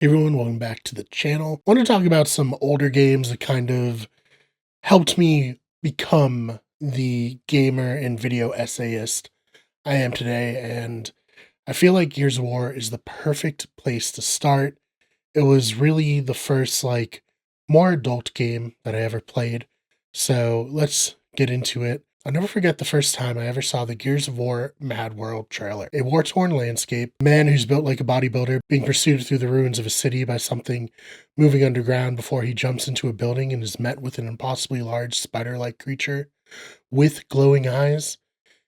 Hey everyone, welcome back to the channel. I want to talk about some older games that kind of helped me become the gamer and video essayist I am today, and I feel like Gears of War is the perfect place to start. It was really the first, more adult game that I ever played, so let's get into it. I'll never forget the first time I ever saw the Gears of War Mad World trailer. A war-torn landscape, a man who's built like a bodybuilder being pursued through the ruins of a city by something moving underground before he jumps into a building and is met with an impossibly large spider-like creature with glowing eyes.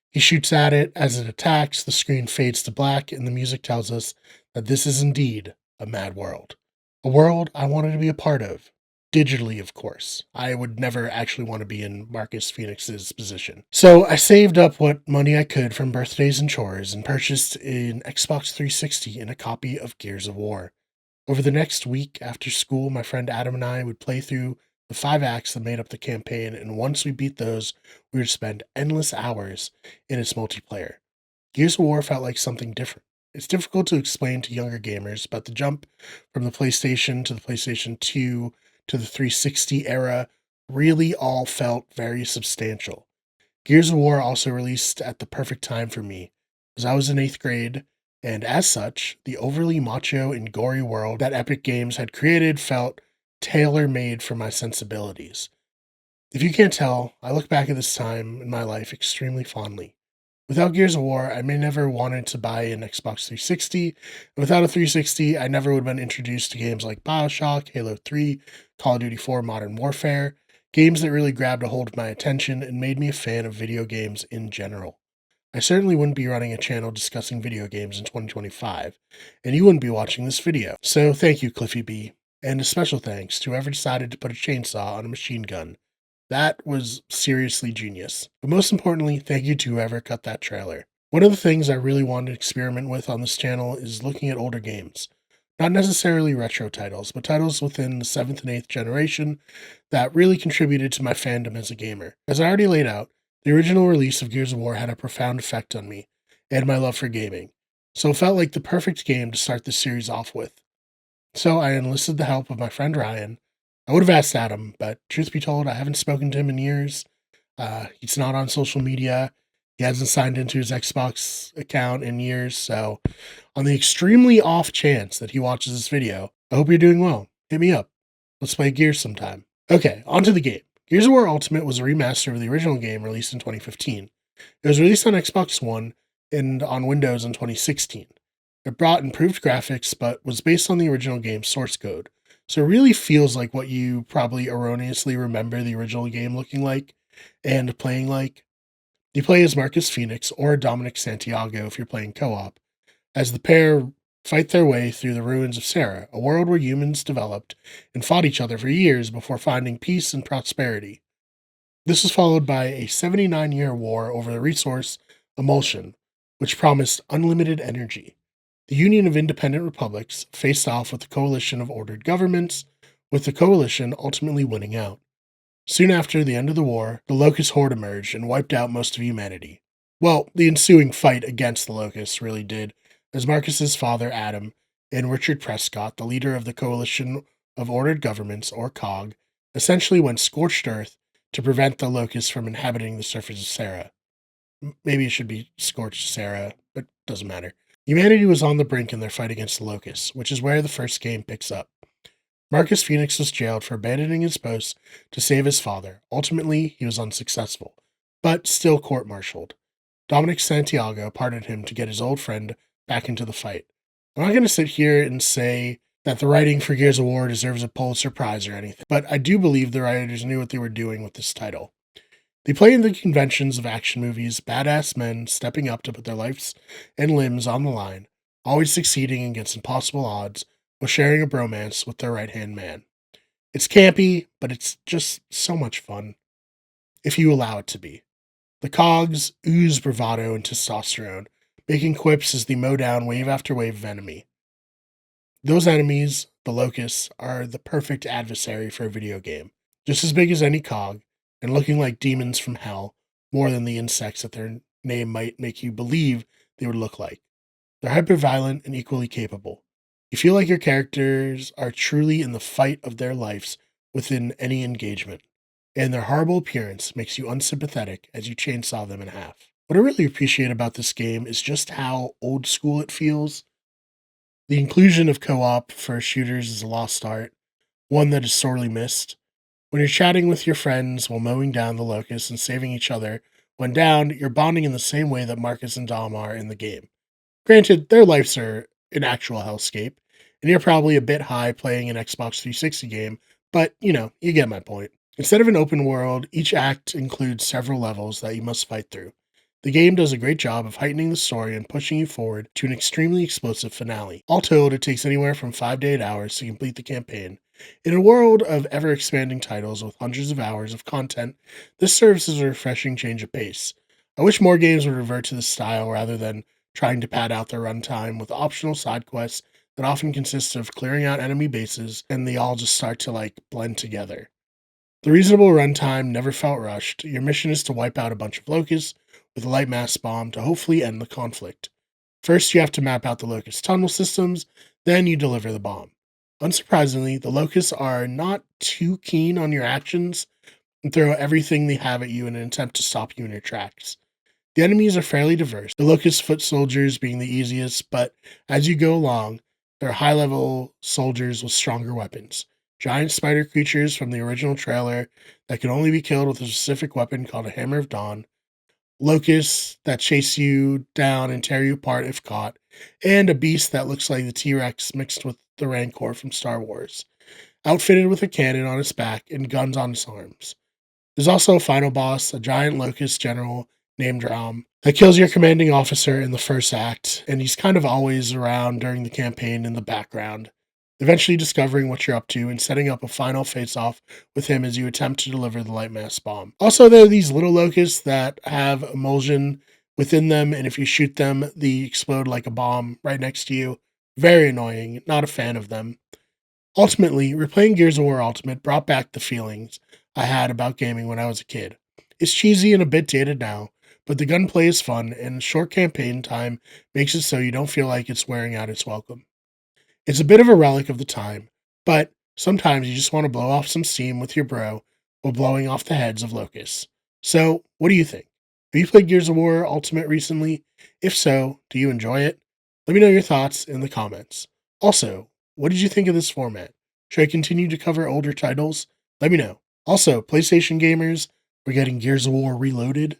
He shoots at it. As it attacks, the screen fades to black and the music tells us that this is indeed a mad world. A world I wanted to be a part of. Digitally, of course. I would never actually want to be in Marcus Phoenix's position. So I saved up what money I could from birthdays and chores and purchased an Xbox 360 and a copy of Gears of War. Over the next week after school, my friend Adam and I would play through the 5 acts that made up the campaign, and once we beat those, we would spend endless hours in its multiplayer. Gears of War felt like something different. It's difficult to explain to younger gamers, but the jump from the PlayStation to the PlayStation 2 to the 360 era really all felt very substantial. Gears of War also released at the perfect time for me, as I was in 8th grade, and as such, the overly macho and gory world that Epic Games had created felt tailor-made for my sensibilities. If you can't tell, I look back at this time in my life extremely fondly. Without Gears of War, I may never wanted to buy an Xbox 360, and without a 360, I never would have been introduced to games like BioShock, Halo 3, Call of Duty 4 Modern Warfare, games that really grabbed a hold of my attention and made me a fan of video games in general. I certainly wouldn't be running a channel discussing video games in 2025, and you wouldn't be watching this video. So thank you, Cliffy B, and a special thanks to whoever decided to put a chainsaw on a machine gun. That was seriously genius. But most importantly, thank you to whoever cut that trailer. One of the things I really want to experiment with on this channel is looking at older games. Not necessarily retro titles, but titles within the 7th and 8th generation that really contributed to my fandom as a gamer. As I already laid out, the original release of Gears of War had a profound effect on me and my love for gaming, so it felt like the perfect game to start this series off with. So I enlisted the help of my friend Ryan. I would have asked Adam, but truth be told, I haven't spoken to him in years. He's not on social media. He hasn't signed into his Xbox account in years. So, on the extremely off chance that he watches this video, I hope you're doing well. Hit me up. Let's play Gears sometime. Okay, on to the game. Gears of War Ultimate was a remaster of the original game released in 2015. It was released on Xbox One and on Windows in 2016. It brought improved graphics, but was based on the original game's source code. So it really feels like what you probably erroneously remember the original game looking like and playing like. You play as Marcus Phoenix or Dominic Santiago if you're playing co-op, as the pair fight their way through the ruins of Sarah, a world where humans developed and fought each other for years before finding peace and prosperity. This was followed by a 79-year war over the resource Emulsion, which promised unlimited energy. The Union of Independent Republics faced off with the coalition of ordered governments, with the coalition ultimately winning out. Soon after the end of the war, the Locust Horde emerged and wiped out most of humanity. Well, the ensuing fight against the Locusts really did, as Marcus's father Adam and Richard Prescott, the leader of the Coalition of Ordered Governments, or COG, essentially went scorched earth to prevent the Locusts from inhabiting the surface of Sarah. Maybe it should be scorched Sarah, but doesn't matter. Humanity was on the brink in their fight against the Locusts, which is where the first game picks up. Marcus Phoenix was jailed for abandoning his post to save his father. Ultimately, he was unsuccessful, but still court-martialed. Dominic Santiago pardoned him to get his old friend back into the fight. I'm not going to sit here and say that the writing for Gears of War deserves a Pulitzer Prize or anything, but I do believe the writers knew what they were doing with this title. They play in the conventions of action movies, badass men stepping up to put their lives and limbs on the line, always succeeding against impossible odds, while sharing a bromance with their right-hand man. It's campy, but it's just so much fun, if you allow it to be. The cogs ooze bravado and testosterone, making quips as they mow down wave after wave of enemy. Those enemies, the locusts, are the perfect adversary for a video game. Just as big as any cog, and looking like demons from hell, more than the insects that their name might make you believe they would look like. They're hyper-violent and equally capable. You feel like your characters are truly in the fight of their lives within any engagement, and their horrible appearance makes you unsympathetic as you chainsaw them in half. What I really appreciate about this game is just how old school it feels. The inclusion of co op for shooters is a lost art, one that is sorely missed. When you're chatting with your friends while mowing down the locusts and saving each other when down, you're bonding in the same way that Marcus and Dom are in the game. Granted, their lives are an actual hellscape, and you're probably a bit high playing an Xbox 360 game, but you get my point. Instead of an open world, each act includes several levels that you must fight through. The game does a great job of heightening the story and pushing you forward to an extremely explosive finale. All told, it takes anywhere from 5 to 8 hours to complete the campaign. In a world of ever expanding titles with hundreds of hours of content, this serves as a refreshing change of pace. I wish more games would revert to this style rather than trying to pad out their runtime with optional side quests that often consist of clearing out enemy bases and they all just start to blend together. The reasonable runtime never felt rushed. Your mission is to wipe out a bunch of locusts with a light mass bomb to hopefully end the conflict. First, you have to map out the locust tunnel systems, then you deliver the bomb. Unsurprisingly, the locusts are not too keen on your actions and throw everything they have at you in an attempt to stop you in your tracks. The enemies are fairly diverse, the locust foot soldiers being the easiest, but as you go along, there are high level soldiers with stronger weapons. Giant spider creatures from the original trailer that can only be killed with a specific weapon called a Hammer of Dawn, locusts that chase you down and tear you apart if caught, and a beast that looks like the T Rex mixed with the Rancor from Star Wars, outfitted with a cannon on its back and guns on its arms. There's also a final boss, a giant locust general named Ram, that kills your commanding officer in the first act, and he's kind of always around during the campaign in the background, eventually discovering what you're up to and setting up a final face-off with him as you attempt to deliver the light mass bomb. Also, there are these little locusts that have emulsion within them, and if you shoot them, they explode like a bomb right next to you. Very annoying, not a fan of them. Ultimately, replaying Gears of War Ultimate brought back the feelings I had about gaming when I was a kid. It's cheesy and a bit dated now, but the gunplay is fun, and short campaign time makes it so you don't feel like it's wearing out its welcome. It's a bit of a relic of the time, but sometimes you just want to blow off some steam with your bro while blowing off the heads of locusts. So, what do you think? Have you played Gears of War Ultimate recently? If so, do you enjoy it? Let me know your thoughts in the comments. Also, what did you think of this format? Should I continue to cover older titles? Let me know. Also, PlayStation gamers, we're getting Gears of War Reloaded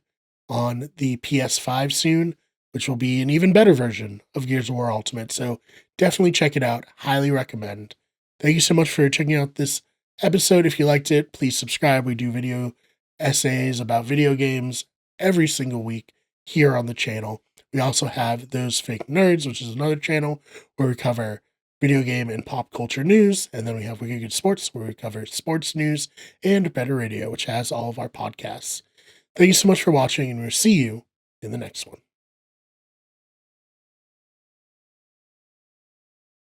on the PS5 soon, which will be an even better version of Gears of War Ultimate. So definitely check it out. Highly recommend. Thank you so much for checking out this episode. If you liked it, please subscribe. We do video essays about video games every single week here on the channel. We also have Those Fake Nerds, which is another channel where we cover video game and pop culture news. And then we have Wicked Good Sports, where we cover sports news, and Better Radio, which has all of our podcasts. Thank you so much for watching, and we'll see you in the next one.